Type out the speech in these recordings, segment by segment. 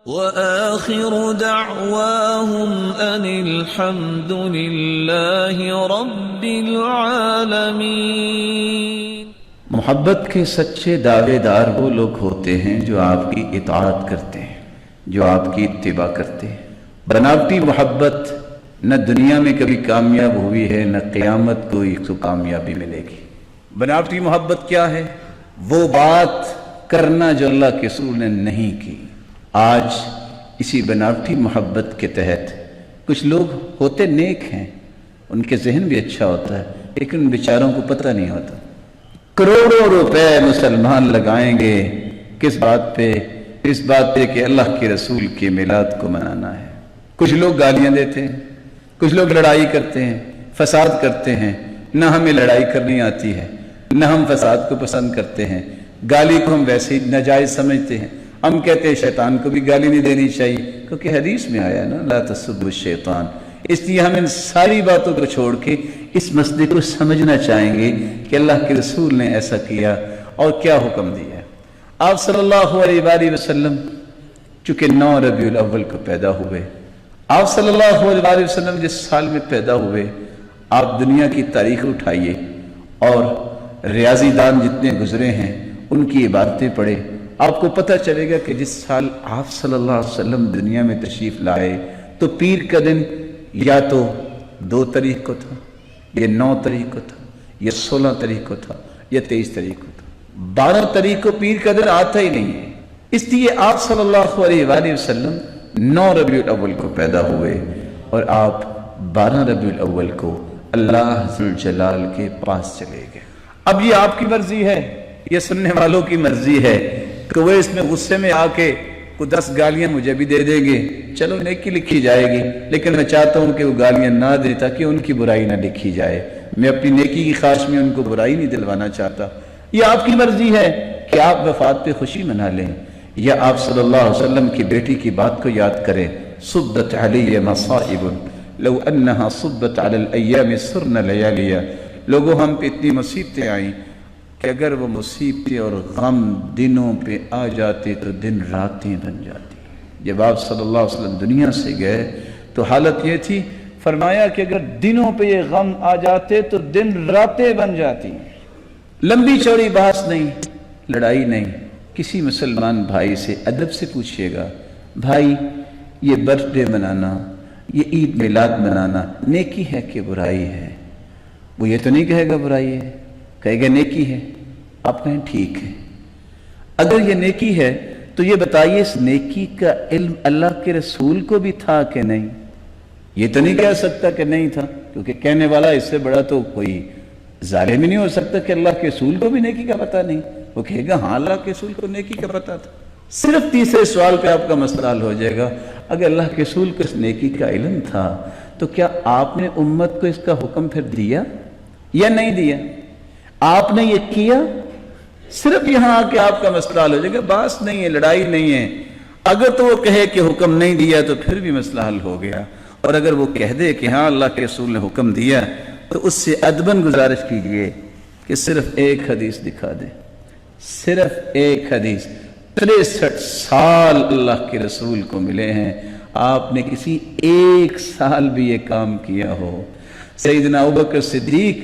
وآخر دعواهم أن الحمد لله رب العالمين۔ محبت کے سچے دعوے دار وہ لوگ ہوتے ہیں جو آپ کی اطاعت کرتے ہیں، جو آپ کی اتباع کرتے ہیں۔ بناوٹی محبت نہ دنیا میں کبھی کامیاب ہوئی ہے، نہ قیامت کو ایک تو کامیابی ملے گی۔ بناوٹی محبت کیا ہے؟ وہ بات کرنا جو اللہ کے رسول نے نہیں کی۔ آج اسی بناوٹی محبت کے تحت کچھ لوگ ہوتے نیک ہیں، ان کے ذہن بھی اچھا ہوتا ہے، لیکن ان بیچاروں کو پتہ نہیں ہوتا۔ کروڑوں روپے مسلمان لگائیں گے کس بات پہ؟ اس بات پہ کہ اللہ کے رسول کے میلاد کو منانا ہے۔ کچھ لوگ گالیاں دیتے ہیں، کچھ لوگ لڑائی کرتے ہیں، فساد کرتے ہیں۔ نہ ہمیں لڑائی کرنی آتی ہے، نہ ہم فساد کو پسند کرتے ہیں۔ گالی کو ہم ویسے ہی ناجائز سمجھتے ہیں۔ ہم کہتے ہیں شیطان کو بھی گالی نہیں دینی چاہیے، کیونکہ حدیث میں آیا نا لا تسبوا الشیطان۔ اس لیے ہم ان ساری باتوں کو چھوڑ کے اس مسئلے کو سمجھنا چاہیں گے کہ اللہ کے رسول نے ایسا کیا اور کیا حکم دیا۔ آپ صلی اللہ علیہ وآلہ وسلم چونکہ 9 ربیع الاول کو پیدا ہوئے، آپ صلی اللہ علیہ وآلہ وسلم جس سال میں پیدا ہوئے، آپ دنیا کی تاریخ اٹھائیے اور ریاضی دان جتنے گزرے ہیں ان کی عبارتیں پڑھے، آپ کو پتہ چلے گا کہ جس سال آپ صلی اللہ علیہ وسلم دنیا میں تشریف لائے تو پیر کا دن یا تو 2 تاریخ کو تھا، یا 9 تاریخ کو تھا، یا 16 تاریخ کو تھا، یا 23 تاریخ کو تھا۔ 12 تاریخ کو پیر کا دن آتا ہی نہیں ہے۔ اس لیے آپ صلی اللہ علیہ وآلہ وسلم 9 ربیع الاول کو پیدا ہوئے اور آپ 12 ربیع الاول کو اللہ ذوالجلال کے پاس چلے گئے۔ اب یہ آپ کی مرضی ہے، یہ سننے والوں کی مرضی ہے کہ وہ اس میں غصے میں آ کے کو 10 گالیاں مجھے بھی دے دیں گے، چلو نیکی لکھی جائے گی، لیکن میں چاہتا ہوں کہ وہ گالیاں نہ دے تاکہ ان کی برائی نہ لکھی جائے۔ میں اپنی نیکی کی خواہش میں ان کو برائی نہیں دلوانا چاہتا۔ یہ آپ کی مرضی ہے کہ آپ وفات پہ خوشی منا لیں، یا آپ صلی اللہ علیہ وسلم کی بیٹی کی بات کو یاد کریں، صبت علی مصائب لو انہا صبت علی الایام سرن لیالیا۔ لوگوں ہم پہ اتنی مصیبتیں آئیں کہ اگر وہ مصیبتیں اور غم دنوں پہ آ جاتے تو دن راتیں بن جاتی۔ جب آپ صلی اللہ علیہ وسلم دنیا سے گئے تو حالت یہ تھی، فرمایا کہ اگر دنوں پہ یہ غم آ جاتے تو دن راتیں بن جاتی۔ لمبی چوڑی بحث نہیں، لڑائی نہیں۔ کسی مسلمان بھائی سے ادب سے پوچھئے گا، بھائی یہ برتھ ڈے منانا، یہ عید میلاد منانا نیکی ہے کہ برائی ہے؟ وہ یہ تو نہیں کہے گا برائی ہے، کہے گا نیکی ہے۔ آپ کہیں ٹھیک ہے، اگر یہ نیکی ہے تو یہ بتائیے اس نیکی کا علم اللہ کے رسول کو بھی تھا کہ نہیں؟ یہ تو نہیں کہہ سکتا کہ نہیں تھا، کیونکہ کہنے والا اس سے بڑا تو کوئی ظالم ہی نہیں ہو سکتا کہ اللہ کے رسول کو بھی نیکی کا پتہ نہیں۔ وہ کہے گا ہاں اللہ کے رسول کو نیکی کا پتہ تھا۔ صرف تیسرے سوال پہ آپ کا مسئلہ حل ہو جائے گا۔ اگر اللہ کے رسول کو اس نیکی کا علم تھا تو کیا آپ نے امت کو اس کا حکم پھر دیا یا نہیں دیا؟ آپ نے یہ کیا؟ صرف یہاں آ کے آپ کا مسئلہ حل ہو جائے گا۔ بات نہیں ہے، لڑائی نہیں ہے۔ اگر تو وہ کہے کہ حکم نہیں دیا تو پھر بھی مسئلہ حل ہو گیا، اور اگر وہ کہہ دے کہ ہاں اللہ کے رسول نے حکم دیا تو اس سے ادباً گزارش کیجیے کہ صرف ایک حدیث دکھا دے، صرف ایک حدیث۔ 63 سال اللہ کے رسول کو ملے ہیں، آپ نے کسی ایک سال بھی یہ کام کیا ہو؟ سیدنا ابوبکر صدیق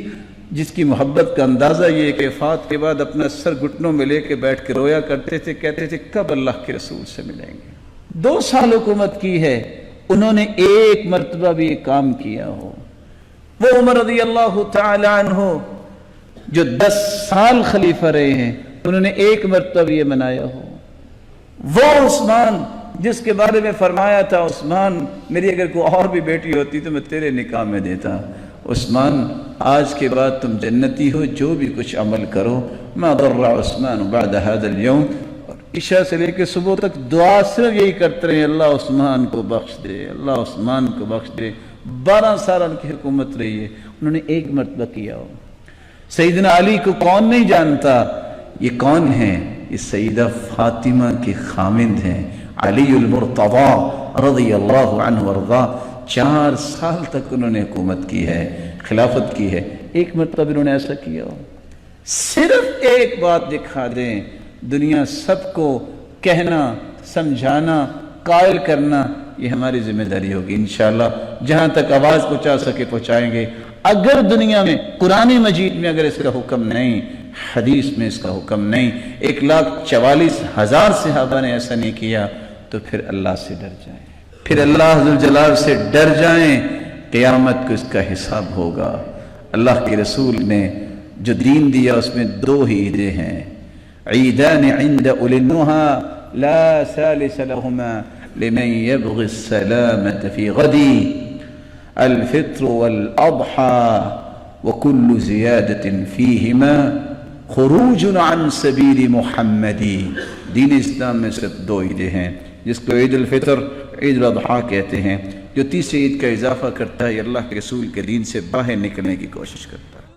جس کی محبت کا اندازہ یہ کہ وفات کے بعد اپنا سر گھٹنوں میں لے کے بیٹھ کے رویا کرتے تھے، کہتے تھے کب اللہ کے رسول سے ملیں گے۔ 2 سال حکومت کی ہے، انہوں نے ایک مرتبہ بھی یہ کام کیا ہو؟ وہ عمر رضی اللہ تعالی عنہ جو 10 سال خلیفہ رہے ہیں، انہوں نے ایک مرتبہ بھی یہ منایا ہو؟ وہ عثمان جس کے بارے میں فرمایا تھا عثمان میری اگر کوئی اور بھی بیٹی ہوتی تو میں تیرے نکاح میں دیتا، عثمان آج کے بعد تم جنتی ہو، جو بھی کچھ عمل کرو، ما ضر عثمان بعد هذا اليوم۔ اور عشاء سے لے کے صبح تک دعا صرف یہی کرتے رہے، اللہ عثمان کو بخش دے، اللہ عثمان کو بخش دے۔ 12 سال ان کی حکومت رہی ہے، انہوں نے ایک مرتبہ کیا ہو؟ سیدنا علی کو کون نہیں جانتا؟ یہ کون ہیں؟ یہ سیدہ فاطمہ کے خامند ہیں، علی المرتضی رضی اللہ عنہ وارضا۔ 4 سال تک انہوں نے حکومت کی ہے، خلافت کی ہے، ایک مرتبہ انہوں نے ایسا کیا ہو؟ صرف ایک بات دکھا دیں، دنیا سب کو کہنا سمجھانا قائل کرنا یہ ہماری ذمہ داری ہوگی انشاءاللہ. جہاں تک آواز پہنچا سکے پہنچائیں گے. اگر دنیا میں قرآن مجید میں اگر اس کا حکم نہیں، حدیث میں اس کا حکم نہیں، 1,44,000 صحابہ نے ایسا نہیں کیا، تو پھر اللہ سے ڈر جائیں، پھر اللہ ذوالجلال سے ڈر جائیں. قیامت کو اس کا حساب ہوگا. اللہ کے رسول نے جو دین دیا اس میں 2 ہی عیدیں ہیں. عیدان عند اولی النہی لا ثالث لہما لمن یبغی السلامة فی غدی الفطر والاضحى وكل زیادة فیہما خروج عن سبیل محمدی. دین اسلام میں صرف 2 عیدیں ہیں، جس کو عید الفطر، عید الاضحیٰ کہتے ہیں. جو تیسری عید کا اضافہ کرتا ہے یہ اللہ کے رسول کے دین سے باہر نکلنے کی کوشش کرتا ہے.